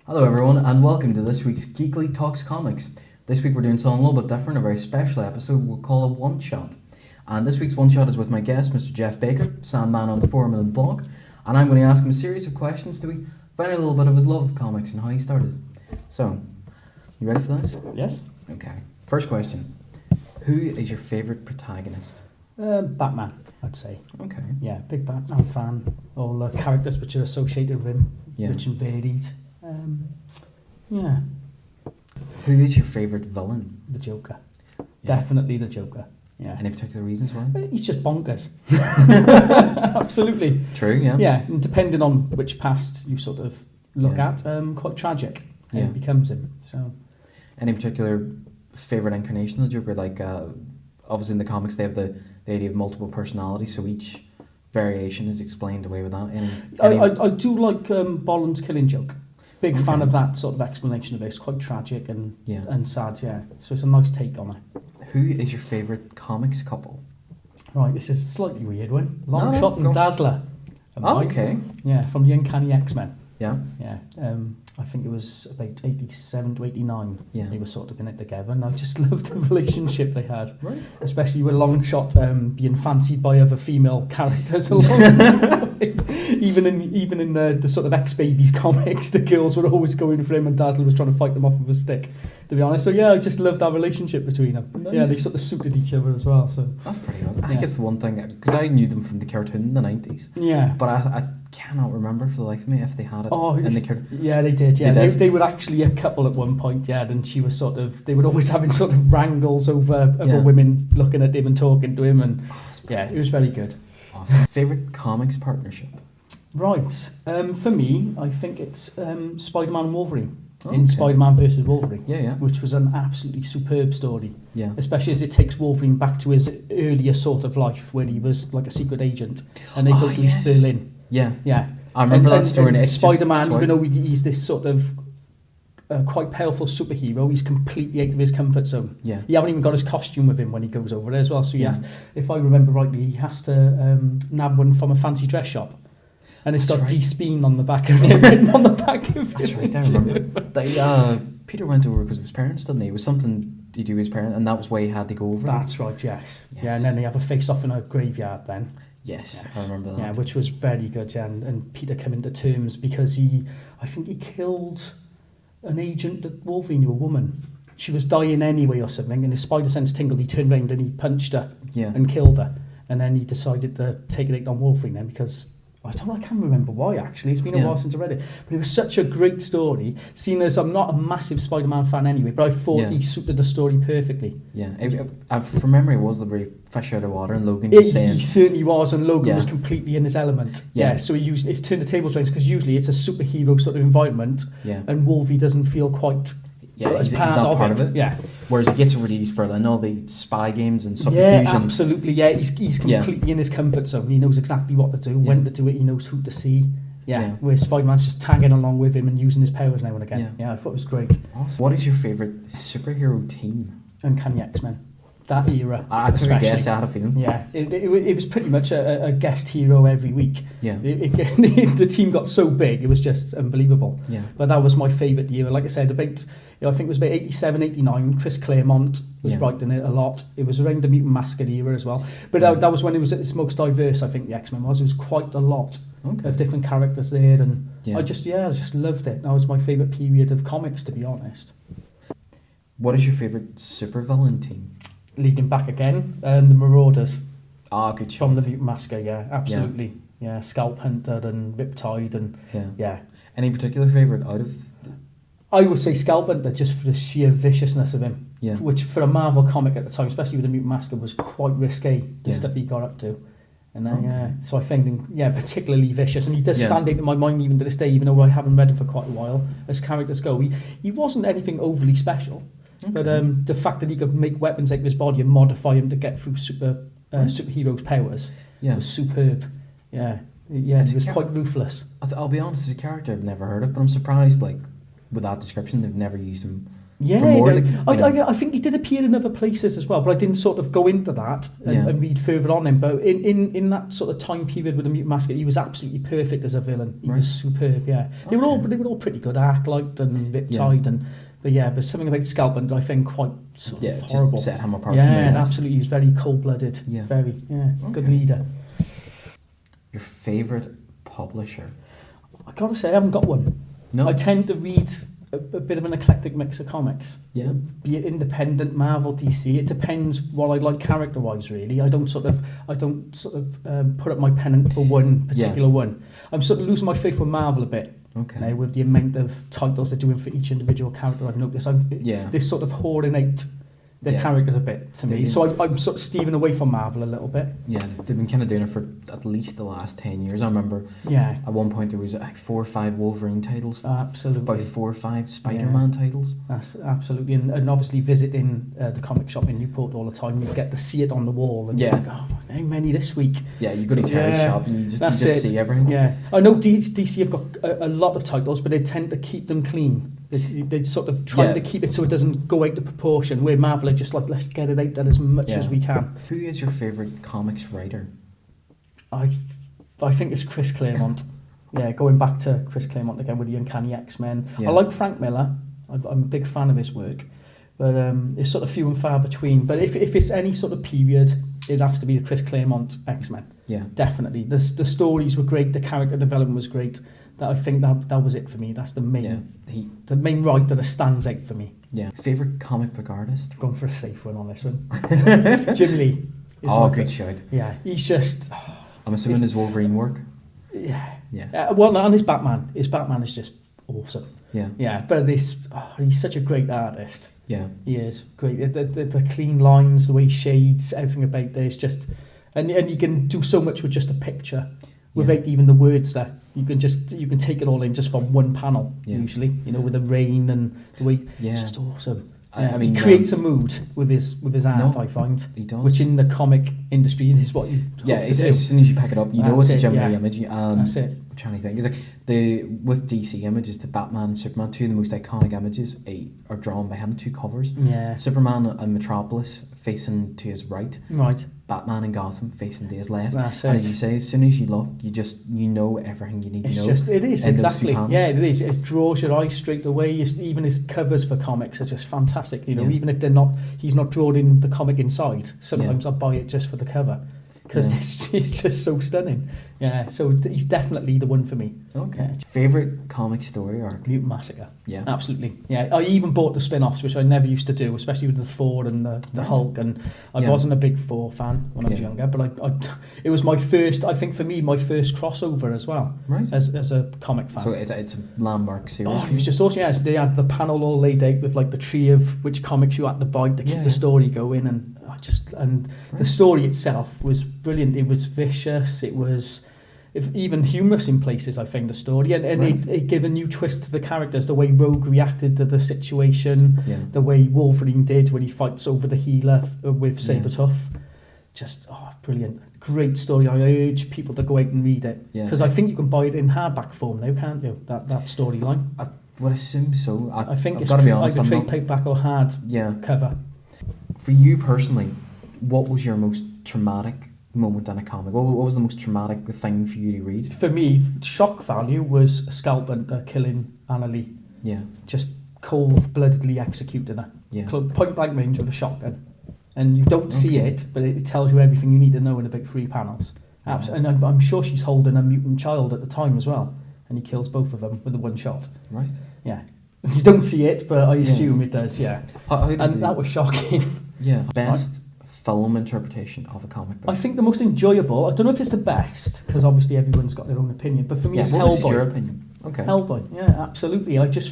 Hello everyone and welcome to this week's Geekly Talks Comics. This week we're doing something a little bit different, a very special episode we'll call a one-shot. And this week's one-shot is with my guest, Mr. Jeff Baker, Sandman on the forum and blog. And I'm going to ask him a series of questions to find out a little bit of his love of comics and how he started. So, you ready for this? Yes. Okay. First question. Who is your favourite protagonist? Batman, I'd say. Okay. Yeah, big Batman fan. All the characters which are associated with him, rich and varied. Yeah. Who is your favourite villain? The Joker. Yeah. Definitely the Joker. Yeah. Any particular reasons why? He's just bonkers. Absolutely. True, yeah. Yeah, and depending on which past you sort of look at, quite tragic. It becomes him. So. Any particular favourite incarnation of the Joker? Like, obviously in the comics they have the idea of multiple personalities, so each variation is explained away with that. I do like Bolland's Killing Joke. Big fan of that sort of explanation of it. It's quite tragic and sad, yeah. So it's a nice take on it. Who is your favourite comics couple? Right, this is a slightly weird one. Longshot and Dazzler. Okay. Yeah, from the Uncanny X-Men. Yeah. Yeah. I think it was about 87 to 89. Yeah. They were sort of in it together, and I just loved the relationship they had. Right. Especially with Longshot being fancied by other female characters along. Even in the sort of X-Babies comics, the girls were always going for him, and Dazzler was trying to fight them off with a stick, to be honest. So yeah, I just loved that relationship between them. Nice. Yeah, they sort of suited each other as well. So that's pretty good. I think it's the one thing, because I knew them from the cartoon in the 90s. Yeah. But I cannot remember for the life of me if they had it in the cartoon. Yeah, they did. Yeah, they were actually a couple at one point. Yeah, and she was they were always having sort of wrangles over women looking at him and talking to him, and it was very good. Awesome. Favorite comics partnership? Right. For me, I think it's Spider-Man and Wolverine. In Spider-Man versus Wolverine, which was an absolutely superb story. Yeah. Especially as it takes Wolverine back to his earlier sort of life, where he was like a secret agent, and they go to East Berlin. Yeah, yeah. I remember that story. And Spider-Man, even though he's this sort of quite powerful superhero, he's completely out of his comfort zone. Yeah. He hasn't even got his costume with him when he goes over there as well. So if I remember rightly, he has to nab one from a fancy dress shop. And it's got D-Speen on the back of it, written on the back of it. That's right, I remember. Peter went over because of his parents, didn't he? It was something to do with his parents, and that was why he had to go over. That's right, yes. Yeah, and then they have a face-off in a graveyard then. Yes, I remember that. Yeah, which was very good, yeah. And Peter came into terms because I think he killed an agent that Wolverine knew, a woman. She was dying anyway or something, and his spider sense tingled. He turned around and he punched her and killed her. And then he decided to take it out on Wolverine then because... I can't remember why, actually. It's been a while since I read it. But it was such a great story, seeing as I'm not a massive Spider-Man fan anyway, but I thought he suited the story perfectly. Yeah, from memory, it was the very fish out of water, and Logan was saying... He certainly was, and Logan was completely in his element. Yeah, so it's turned the tables around, because usually it's a superhero sort of environment, and Wolvie doesn't feel quite... Yeah, he's not part of it. Yeah. Whereas he gets over to East Berlin, all the spy games and subterfuge. Yeah, absolutely. Yeah, he's completely in his comfort zone. He knows exactly what to do, when to do it. He knows who to see. Yeah. Where Spider-Man's just tagging along with him and using his powers now and again. Yeah, I thought it was great. Awesome. What is your favourite superhero team? Uncanny X-Men. That era. I took a guess. I had a feeling. Yeah, it was pretty much a guest hero every week. Yeah. The team got so big, it was just unbelievable. Yeah. But that was my favourite era. Like I said, I think it was about 87, 89. Chris Claremont was writing it a lot. It was around the Mutant Massacre era as well. But that was when it was at its most diverse, I think, the X-Men was. It was quite a lot of different characters there. And I just loved it. That was my favourite period of comics, to be honest. What is your favourite supervillain team? Leading back again, the Marauders. Good choice. From the Mutant Massacre, absolutely. Yeah, Scalp Hunter and Riptide and Any particular favourite out of... I would say Scalp Hunter, just for the sheer viciousness of him. Yeah. Which for a Marvel comic at the time, especially with the Mutant Massacre, was quite risque, the stuff he got up to. And then, so I found him, particularly vicious. And he does stand out in my mind even to this day, even though I haven't read him for quite a while, as characters go. He wasn't anything overly special. Okay. But the fact that he could make weapons out of his body and modify them to get through superheroes' powers was superb. Yeah, he was quite ruthless. I'll be honest, it's a character I've never heard of, but I'm surprised, with that description, they've never used him Yeah, for more, I think he did appear in other places as well, but I didn't sort of go into that and read further on him. But in that sort of time period with the Mutant Massacre, he was absolutely perfect as a villain. He was superb. Yeah, they were all pretty good, Arc-liked and Riptide, but something about Scalpent I think quite sort of horrible. Just set him apart. Yeah, and absolutely, he was very cold-blooded. Yeah, very good leader. Your favourite publisher? I gotta say, I haven't got one. No, I tend to read a bit of an eclectic mix of comics. Yeah. Be it independent, Marvel, DC. It depends what I like character-wise, really. I don't sort of put up my pennant for one particular one. I'm sort of losing my faith with Marvel a bit. Okay. Now, with the amount of titles they're doing for each individual character, I've noticed they're sort of hoarding out their characters a bit to me. So I'm sort of steering away from Marvel a little bit. Yeah, they've been kind of doing it for at least the last 10 years. I remember at one point there was like 4 or 5 Wolverine titles. Absolutely. About 4 or 5 SpiderMan titles. That's absolutely. And obviously visiting the comic shop in Newport all the time, you get to see it on the wall and you think, oh, how many this week? Yeah, you go to Terry's shop and you just see everything. Yeah, I know DC have got a lot of titles, but they tend to keep them clean. They sort of try to keep it so it doesn't go out of proportion, where Marvel are just like, let's get it out there as much as we can. Who is your favourite comics writer? I think it's Chris Claremont. Going back to Chris Claremont again with the Uncanny X-Men. I like Frank Miller. I'm a big fan of his work, but it's sort of few and far between. But if it's any sort of period, it has to be the Chris Claremont X-Men. Yeah, definitely. The stories were great. The character development was great. I think that was it for me. That's the main the main writer that stands out for me. Yeah. Favourite comic book artist? Going for a safe one on this one. Jim Lee. Good shout. Yeah, he's just... I'm assuming his Wolverine work? Yeah. And his Batman. His Batman is just awesome. Yeah. Yeah, but he's such a great artist. Yeah. He is. Great. The clean lines, the way he shades, everything about this, just... And you can do so much with just a picture. Without even the words there, you can take it all in just from one panel. Usually, with the rain and the way. It's just awesome. I mean, he creates a mood with his art. I find he does, which in the comic industry is what you. As soon as you pick it up, it's a Jim Lee image. That's it. I'm trying to think. It's like with DC images, the Batman and Superman, 2 of the most iconic images are drawn by him. 2 covers. Yeah. Superman and Metropolis facing to his right. Right. Batman and Gotham facing to his left. That's it. And as you say, as soon as you look, you know everything you need to know. It is exactly. Yeah, it is. It draws your eye straight away. Even his covers for comics are just fantastic. Even if he's not drawn in the comic inside. Sometimes I buy it just for the cover because it's just so stunning. Yeah, so he's definitely the one for me. Okay. Favourite comic story arc? Mutant Massacre. Yeah. Absolutely. Yeah, I even bought the spin-offs, which I never used to do, especially with the Thor and the Hulk, and I wasn't a big Thor fan when I was younger, but it was my first, I think for me, my first crossover as well, as a comic fan. So it's a landmark series. Oh, it was just awesome. Yeah, so they had the panel all laid out with like the tree of which comics you had to buy to keep the story going, and the story itself was brilliant. It was vicious. It was even humorous in places. I think the story, and it gave a new twist to the characters. The way Rogue reacted to the situation, the way Wolverine did when he fights over the healer with Sabretooth. Just brilliant, great story. I urge people to go out and read it because I think you can buy it in hardback form now, can't you? That storyline. I would assume so. I think it's either trade paperback or hard cover. For you personally, what was your most traumatic moment in a comic? What was the most traumatic thing for you to read? For me, shock value was Scalpent killing Anna Lee. Yeah. Just cold-bloodedly executing her. Yeah. Point blank range with a shotgun. And you don't see it, but it tells you everything you need to know in about 3 panels. And I'm sure she's holding a mutant child at the time as well. And he kills both of them with the one shot. Right. Yeah. You don't see it, but I assume it does, yeah. That was shocking. Yeah. Best film interpretation of a comic book? I think the most enjoyable, I don't know if it's the best, because obviously everyone's got their own opinion, but for me it's Hellboy. What is your opinion? Okay. Hellboy, yeah, absolutely. I just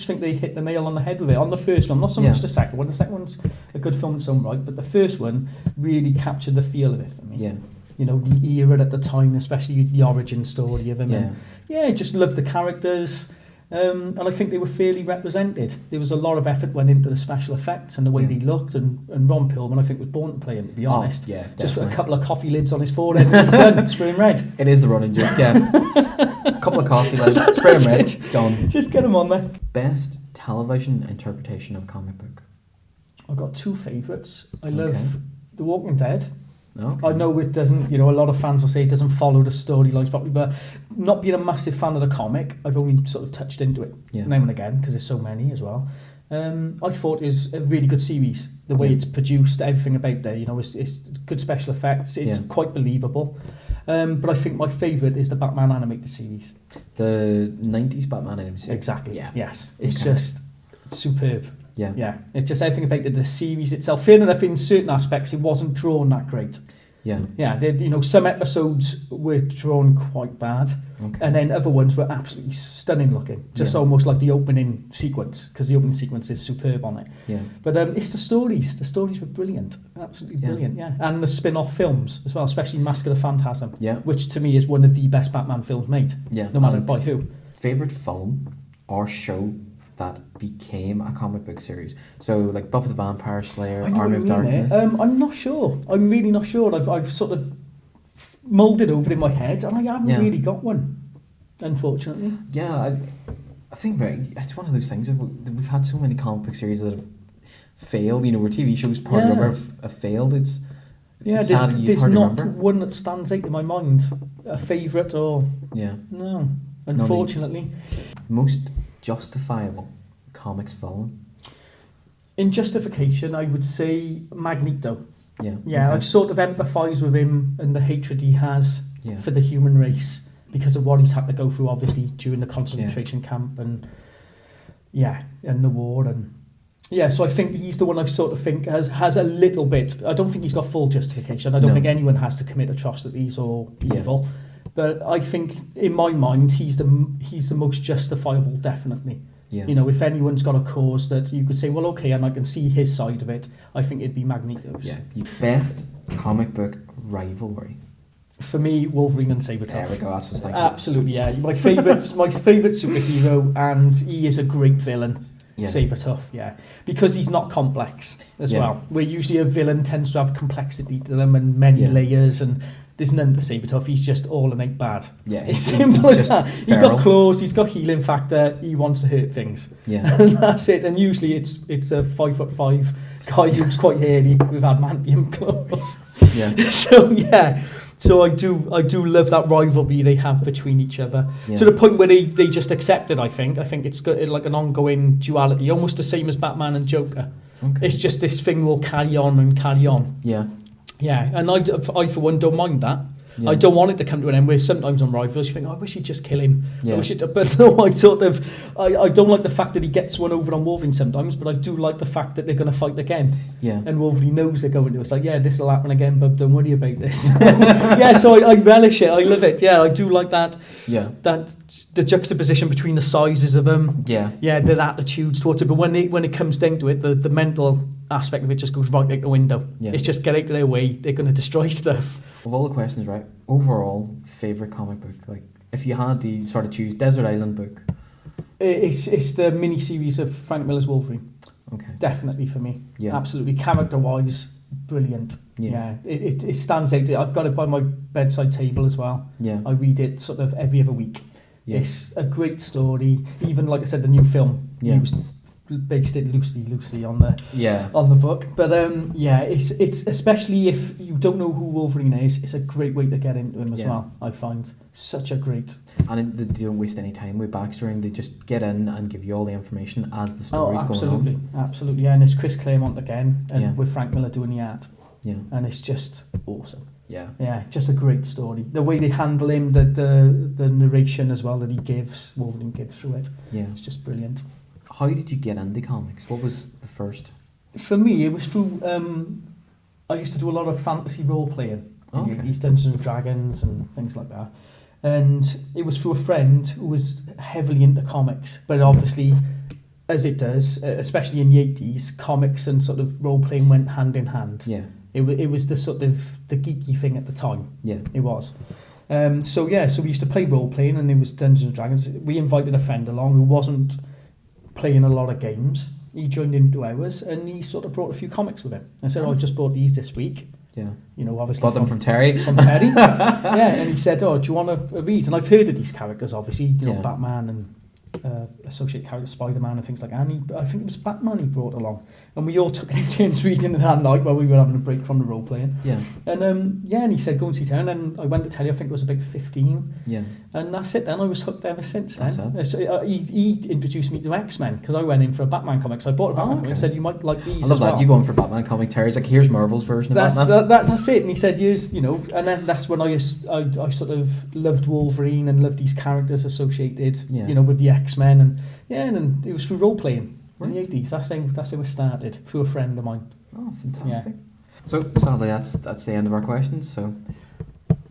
think they hit the nail on the head with it. On the first one, not so much the second one. The second one's a good film in its own right, but the first one really captured the feel of it for me. Yeah. The era at the time, especially the origin story of him. Yeah. Just loved the characters. And I think they were fairly represented. There was a lot of effort went into the special effects and the way they looked, and Ron Perlman I think was born to play him, to be honest. Just with a couple of coffee lids on his forehead and he's done, spray him red. It is the running joke, a couple of coffee lids, spray him red, done. Just get him on there. Best television interpretation of a comic book? I've got two favourites. I love The Walking Dead. Okay. I know it doesn't, a lot of fans will say it doesn't follow the storylines properly, but not being a massive fan of the comic, I've only sort of touched into it now and again because there's so many as well. I thought it was a really good series. The way it's produced, everything about there, it's good special effects. It's quite believable. But I think my favourite is the Batman animated series. The 90s Batman animated series? Exactly, yes. It's just superb. Yeah. It's just everything about the series itself. Fair enough, in certain aspects, it wasn't drawn that great. Yeah. Some episodes were drawn quite bad, and then other ones were absolutely stunning looking. Just almost like the opening sequence, because the opening sequence is superb on it. Yeah. But it's the stories. The stories were brilliant, absolutely brilliant. Yeah. And the spin-off films as well, especially Mask of the Phantasm, which to me is one of the best Batman films made. Yeah. No matter by who. Favorite film or show that became a comic book series? So like Buffy the Vampire Slayer, Army of Darkness. I'm not sure. I'm really not sure. I've sort of moulded over in my head, and I haven't really got one, unfortunately. Yeah, I think it's one of those things. We've had so many comic book series that have failed. Where TV shows part of have failed. It's there's not one that stands out in my mind, a favourite or no, unfortunately. Most justifiable comics villain? In justification, I would say Magneto. Yeah. Okay. I sort of empathise with him and the hatred he has for the human race because of what he's had to go through, obviously, during the concentration camp and the war. And so I think he's the one I sort of think has a little bit. I don't think he's got full justification. I don't think anyone has to commit atrocities or evil. But I think, in my mind, he's the most justifiable, definitely. Yeah. If anyone's got a cause that you could say, well, okay, and I can see his side of it, I think it'd be Magneto's. Yeah. Best comic book rivalry? For me, Wolverine and Sabretooth. There we go, that's what I was thinking. Absolutely, yeah. My favourite superhero, and he is a great villain. Yeah. Sabretooth, because he's not complex as well. Where usually a villain tends to have complexity to them and many layers, and there's none to Sabretooth. He's just all innate bad. Yeah, it's simple as that. He's got claws, he's got healing factor, he wants to hurt things. Yeah. And that's it. And usually it's a 5'5" guy who's quite hairy with adamantium claws. Yeah. So I do love that rivalry they have between each other, to the point where they just accept it. I think it's got like an ongoing duality, almost the same as Batman and Joker. Okay. It's just this thing will carry on and carry on. Yeah, and I for one don't mind that. Yeah. I don't want it to come to an end where sometimes on rivals you think, I wish he'd just kill him. Yeah. But no, I don't like the fact that he gets one over on Wolverine sometimes, but I do like the fact that they're going to fight again. Yeah. And Wolverine knows they're going to. It's like, this will happen again, but don't worry about this. So I relish it. I love it. Yeah, I do like that. Yeah. That the juxtaposition between the sizes of them. Yeah. Yeah, their attitudes towards it. But when it comes down to it, the mental aspect of it just goes right out the window. Yeah. It's just get out of their way. They're going to destroy stuff. Of all the questions, right? Overall, favourite comic book? Like, if you had to sort of choose Desert Island book. It's the mini-series of Frank Miller's Wolverine. Okay. Definitely for me. Yeah. Absolutely. Character-wise, brilliant. Yeah. It stands out. I've got it by my bedside table as well. Yeah. I read it sort of every other week. Yeah. It's a great story. Even, like I said, the new film. Yeah. Based it loosely on the book, but it's especially if you don't know who Wolverine is, it's a great way to get into him as well. I find such a great, and they don't waste any time with backstory. They just get in and give you all the information as the story's going on. Absolutely, and it's Chris Claremont again, and with Frank Miller doing the art. Yeah, and it's just awesome. Yeah, just a great story. The way they handle him, the narration as well that Wolverine gives through it. Yeah, it's just brilliant. How did you get into comics? What was the first? For me, it was through... I used to do a lot of fantasy role-playing. These Dungeons and Dragons and things like that. And it was through a friend who was heavily into comics. But obviously, as it does, especially in the 80s, comics and sort of role-playing went hand in hand. Yeah. It was the sort of the geeky thing at the time. Yeah. It was. So we used to play role-playing, and it was Dungeons and Dragons. We invited a friend along who wasn't playing a lot of games. He joined into ours, and he sort of brought a few comics with him. I said, I just bought these this week. Yeah. Obviously. Bought them from Terry. From Terry. Yeah, and he said, do you want to read? And I've heard of these characters, obviously, Batman and associate characters, Spider-Man and things like that. And I think it was Batman he brought along. And we all took it in turns reading it that night while we were having a break from the role playing. Yeah. And and he said, go and see Terry. And then I went to tell you, I think it was about 15. Yeah. And that's it then. I was hooked ever since then. That's it. So, he introduced me to X-Men because I went in for a Batman comic. So I bought a Batman comic and said, you might like these I love as well. that. You going for Batman comic, Terry's like, here's Marvel's version of Batman. That's it. And he said, use, you know, and then that's when I sort of loved Wolverine and loved these characters associated, you know, with the X-Men. And and it was through role-playing. In the 80s, that's how it started, through a friend of mine. Oh, fantastic. Yeah. So, sadly, that's the end of our questions. So,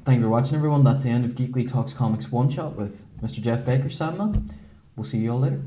thank you for watching, everyone. That's the end of Geekly Talks Comics One Shot with Mr. Jeff Baker, Sandman. We'll see you all later.